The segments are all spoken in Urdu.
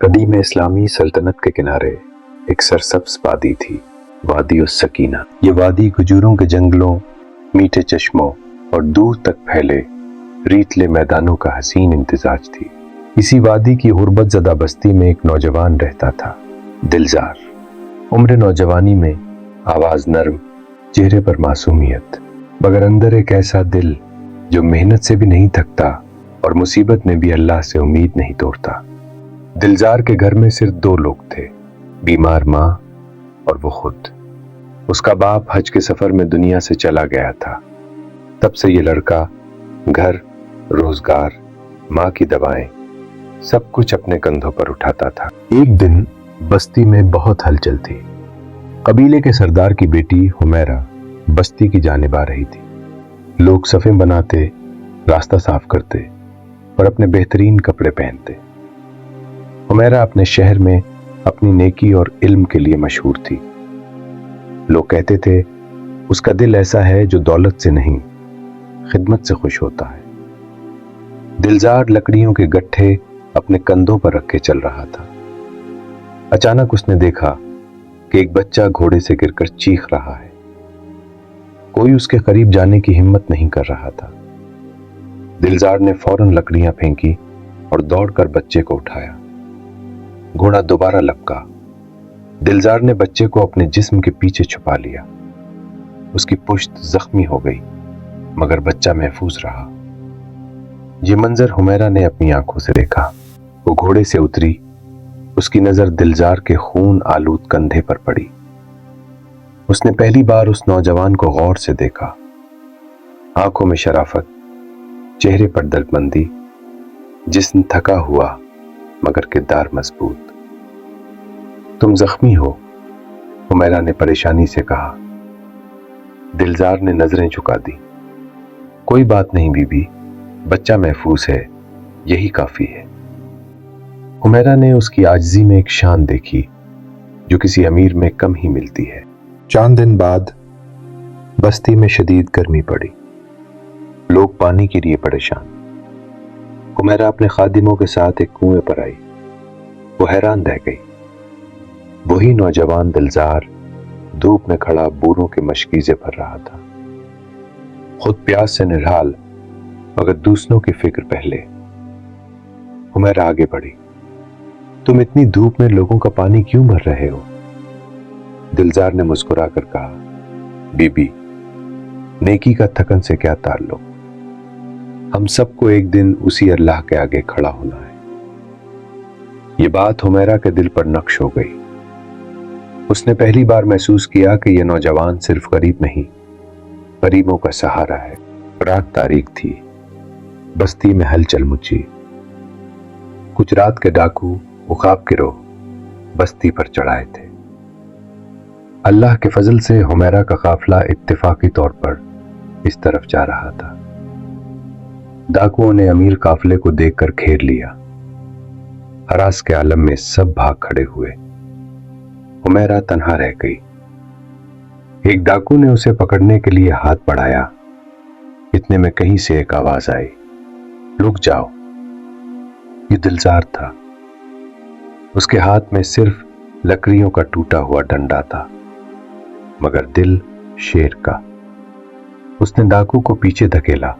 قدیم اسلامی سلطنت کے کنارے ایک سرسبز وادی تھی، وادی السکینہ۔ یہ وادی کھجوروں کے جنگلوں، میٹھے چشموں اور دور تک پھیلے ریتلے میدانوں کا حسین امتزاج تھی۔ اسی وادی کی غربت زدہ بستی میں ایک نوجوان رہتا تھا، دلزار۔ عمر نوجوانی میں، آواز نرم، چہرے پر معصومیت، مگر اندر ایک ایسا دل جو محنت سے بھی نہیں تھکتا اور مصیبت میں بھی اللہ سے امید نہیں توڑتا۔ دلزار کے گھر میں صرف دو لوگ تھے، بیمار ماں اور وہ خود۔ اس کا باپ حج کے سفر میں دنیا سے چلا گیا تھا۔ تب سے یہ لڑکا گھر، روزگار، ماں کی دوائیں، سب کچھ اپنے کندھوں پر اٹھاتا تھا۔ ایک دن بستی میں بہت ہلچل تھی۔ قبیلے کے سردار کی بیٹی حمیرہ بستی کی جانب آ رہی تھی۔ لوگ صفیں بناتے، راستہ صاف کرتے اور اپنے بہترین کپڑے پہنتے۔ حمیرہ اپنے شہر میں اپنی نیکی اور علم کے لیے مشہور تھی۔ لوگ کہتے تھے اس کا دل ایسا ہے جو دولت سے نہیں، خدمت سے خوش ہوتا ہے۔ دلزار لکڑیوں کے گٹھے اپنے کندھوں پر رکھ کے چل رہا تھا۔ اچانک اس نے دیکھا کہ ایک بچہ گھوڑے سے گر کر چیخ رہا ہے۔ کوئی اس کے قریب جانے کی ہمت نہیں کر رہا تھا۔ دلزار نے فوراً لکڑیاں پھینکی اور دوڑ کر بچے کو اٹھایا۔ گھوڑا دوبارہ لپکا۔ دلزار نے بچے کو اپنے جسم کے پیچھے چھپا لیا۔ اس کی پشت زخمی ہو گئی، مگر بچہ محفوظ رہا۔ یہ منظر حمیرہ نے اپنی آنکھوں سے دیکھا۔ وہ گھوڑے سے اتری، اس کی نظر دلزار کے خون آلود کندھے پر پڑی۔ اس نے پہلی بار اس نوجوان کو غور سے دیکھا۔ آنکھوں میں شرافت، چہرے پر دردمندی، جسم تھکا ہوا مگر کردار مضبوط۔ تم زخمی ہو، حمیرہ نے پریشانی سے کہا۔ دلزار نے نظریں جھکا دی۔ کوئی بات نہیں بی بی، بچہ محفوظ ہے، یہی کافی ہے۔ حمیرہ نے اس کی عاجزی میں ایک شان دیکھی جو کسی امیر میں کم ہی ملتی ہے۔ چند دن بعد بستی میں شدید گرمی پڑی۔ لوگ پانی کے لیے پریشان۔ حمیرہ اپنے خادموں کے ساتھ ایک کنویں پر آئی۔ وہ حیران رہ گئی۔ وہی نوجوان دلزار دھوپ میں کھڑا بوروں کے مشکیزے بھر رہا تھا، خود پیاس سے نڈھال مگر دوسروں کی فکر پہلے۔ حمیرہ آگے بڑھی۔ تم اتنی دھوپ میں لوگوں کا پانی کیوں بھر رہے ہو؟ دلزار نے مسکرا کر کہا، بی بی، نیکی کا تھکن سے کیا تعلق؟ ہم سب کو ایک دن اسی اللہ کے آگے کھڑا ہونا ہے۔ یہ بات حمیرہ کے دل پر نقش ہو گئی۔ اس نے پہلی بار محسوس کیا کہ یہ نوجوان صرف غریب نہیں، غریبوں کا سہارا ہے۔ رات تاریک تھی، بستی میں ہلچل مچی۔ کچھ رات کے ڈاکو، عقاب گروہ بستی پر چڑھائے تھے۔ اللہ کے فضل سے حمیرہ کا قافلہ اتفاقی طور پر اس طرف جا رہا تھا۔ ڈاکوؤں نے امیر قافلے کو دیکھ کر گھیر لیا۔ ہراس کے عالم میں سب بھاگ کھڑے ہوئے۔ حمیرہ تنہا رہ گئی۔ ایک ڈاکو نے اسے پکڑنے کے لیے ہاتھ بڑھایا۔ اتنے میں کہیں سے ایک آواز آئی، رک جاؤ۔ یہ دلزار تھا۔ اس کے ہاتھ میں صرف لکڑیوں کا ٹوٹا ہوا ڈنڈا تھا، مگر دل شیر کا۔ اس نے ڈاکو کو پیچھے دھکیلا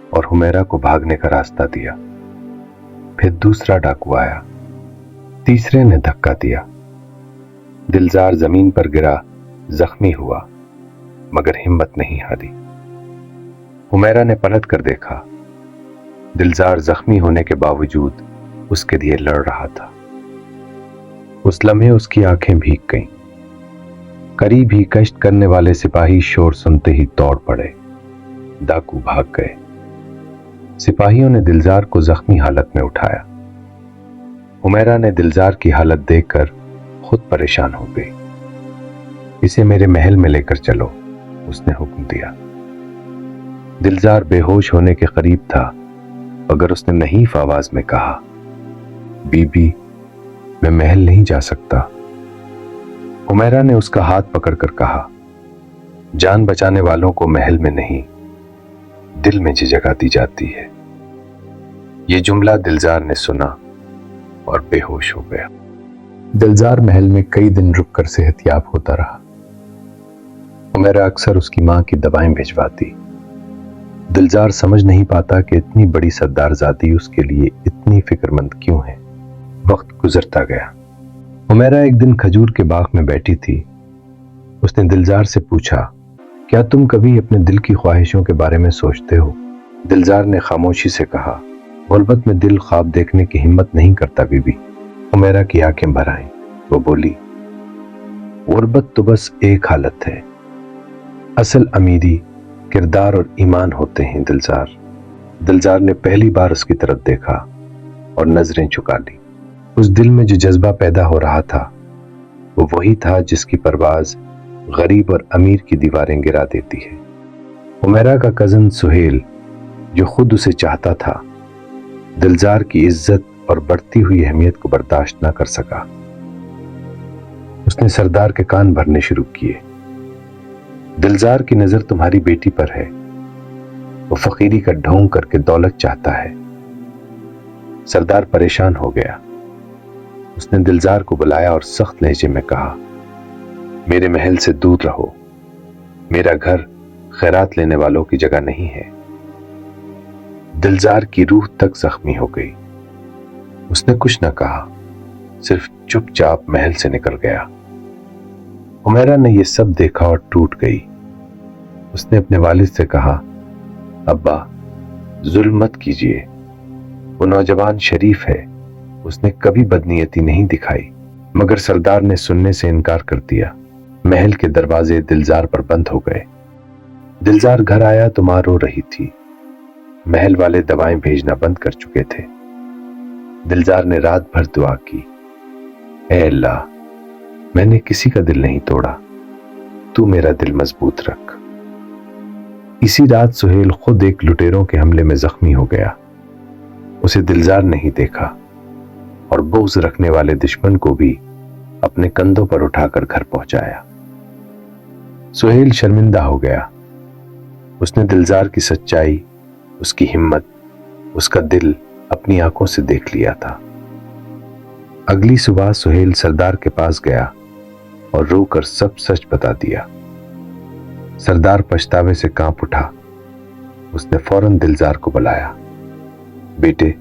اور حمیرہ کو بھاگنے کا راستہ دیا۔ پھر دوسرا ڈاکو آیا، تیسرے نے دھکا دیا۔ دلزار زمین پر گرا، زخمی ہوا مگر ہمت نہیں ہاری۔ حمیرہ نے پلٹ کر دیکھا۔ دلزار زخمی ہونے کے باوجود اس کے لیے لڑ رہا تھا۔ اس لمحے اس کی آنکھیں بھیگ گئیں۔ قریب ہی کشت کرنے والے سپاہی شور سنتے ہی دوڑ پڑے۔ ڈاکو بھاگ گئے۔ سپاہیوں نے دلزار کو زخمی حالت میں اٹھایا۔ حمیرہ نے دلزار کی حالت دیکھ کر خود پریشان ہو گئی۔ اسے میرے محل میں لے کر چلو، اس نے حکم دیا۔ دلزار بے ہوش ہونے کے قریب تھا مگر اس نے نحیف آواز میں کہا، بی بی، میں محل نہیں جا سکتا۔ حمیرہ نے اس کا ہاتھ پکڑ کر کہا، جان بچانے والوں کو محل میں نہیں، دل میں جگہ دی جاتی ہے۔ یہ جملہ دلزار نے سنا اور بے ہوش ہو گیا۔ دلزار محل میں کئی دن رک کر صحت یاب ہوتا رہا۔ عمیرہ اکثر اس کی ماں کی دوائیں بھجواتی۔ دلزار سمجھ نہیں پاتا کہ اتنی بڑی سردارزادی اس کے لیے اتنی فکر مند کیوں ہے۔ وقت گزرتا گیا۔ عمیرہ ایک دن کھجور کے باغ میں بیٹھی تھی۔ اس نے دلزار سے پوچھا، کیا تم کبھی اپنے دل کی خواہشوں کے بارے میں سوچتے ہو؟ دلزار نے خاموشی سے کہا، غربت میں دل خواب دیکھنے کی ہمت نہیں کرتا بی بی۔ عمیرہ کی آنکھیں بھر آئیں۔ وہ بولی، غربت تو بس ایک حالت ہے، اصل امیری کردار اور ایمان ہوتے ہیں دلزار۔ دلزار نے پہلی بار اس کی طرف دیکھا اور نظریں جھکا لی۔ اس دل میں جو جذبہ پیدا ہو رہا تھا وہ وہی تھا جس کی پرواز غریب اور امیر کی دیواریں گرا دیتی ہے۔ عمیرہ کا کزن سہیل جو خود اسے چاہتا تھا، دلزار کی عزت اور بڑھتی ہوئی اہمیت کو برداشت نہ کر سکا۔ اس نے سردار کے کان بھرنے شروع کیے، دلزار کی نظر تمہاری بیٹی پر ہے، وہ فقیری کا ڈھونگ کر کے دولت چاہتا ہے۔ سردار پریشان ہو گیا۔ اس نے دلزار کو بلایا اور سخت لہجے میں کہا، میرے محل سے دور رہو، میرا گھر خیرات لینے والوں کی جگہ نہیں ہے۔ دلزار کی روح تک زخمی ہو گئی۔ اس نے کچھ نہ کہا، صرف چپ چاپ محل سے نکل گیا۔ عمیرہ نے یہ سب دیکھا اور ٹوٹ گئی۔ اس نے اپنے والد سے کہا، ابا ظلم مت کیجیے، وہ نوجوان شریف ہے، اس نے کبھی بدنیتی نہیں دکھائی۔ مگر سردار نے سننے سے انکار کر دیا۔ محل کے دروازے دلزار پر بند ہو گئے۔ دلزار گھر آیا تو ماں رو رہی تھی۔ محل والے دوائیں بھیجنا بند کر چکے تھے۔ دلزار نے رات بھر دعا کی، اے اللہ، میں نے کسی کا دل نہیں توڑا، تو میرا دل مضبوط رکھ۔ اسی رات سہیل خود ایک لٹیروں کے حملے میں زخمی ہو گیا۔ اسے دلزار نہیں دیکھا اور بغض رکھنے والے دشمن کو بھی اپنے کندھوں پر اٹھا کر گھر پہنچایا۔ سہیل شرمندہ ہو گیا۔ اس نے دلزار کی سچائی، اس کی ہمت، اس کا دل اپنی آنکھوں سے دیکھ لیا تھا۔ اگلی صبح سہیل سردار کے پاس گیا اور رو کر سب سچ بتا دیا۔ سردار پچھتاوے سے کانپ اٹھا۔ اس نے فوراً دلزار کو بلایا، بیٹے،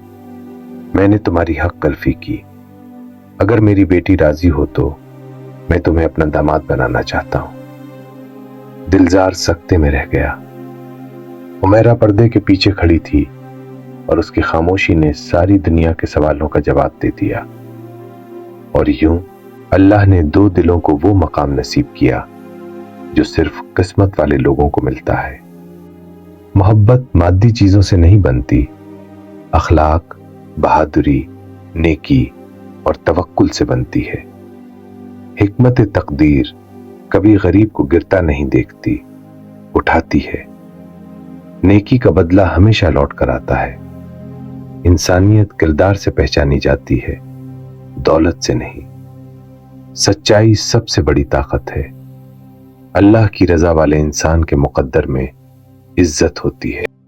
میں نے تمہاری حق تلفی کی، اگر میری بیٹی راضی ہو تو میں تمہیں اپنا داماد بنانا چاہتا ہوں۔ دلزار سکتے میں رہ گیا۔ عمیرہ پردے کے پیچھے کھڑی تھی اور اس کی خاموشی نے ساری دنیا کے سوالوں کا جواب دے دیا۔ اور یوں اللہ نے دو دلوں کو وہ مقام نصیب کیا جو صرف قسمت والے لوگوں کو ملتا ہے۔ محبت مادی چیزوں سے نہیں بنتی، اخلاق، بہادری، نیکی اور توکل سے بنتی ہے۔ حکمت تقدیر کبھی غریب کو گرتا نہیں دیکھتی، اٹھاتی ہے۔ نیکی کا بدلہ ہمیشہ لوٹ کر آتا ہے۔ انسانیت کردار سے پہچانی جاتی ہے، دولت سے نہیں۔ سچائی سب سے بڑی طاقت ہے۔ اللہ کی رضا والے انسان کے مقدر میں عزت ہوتی ہے۔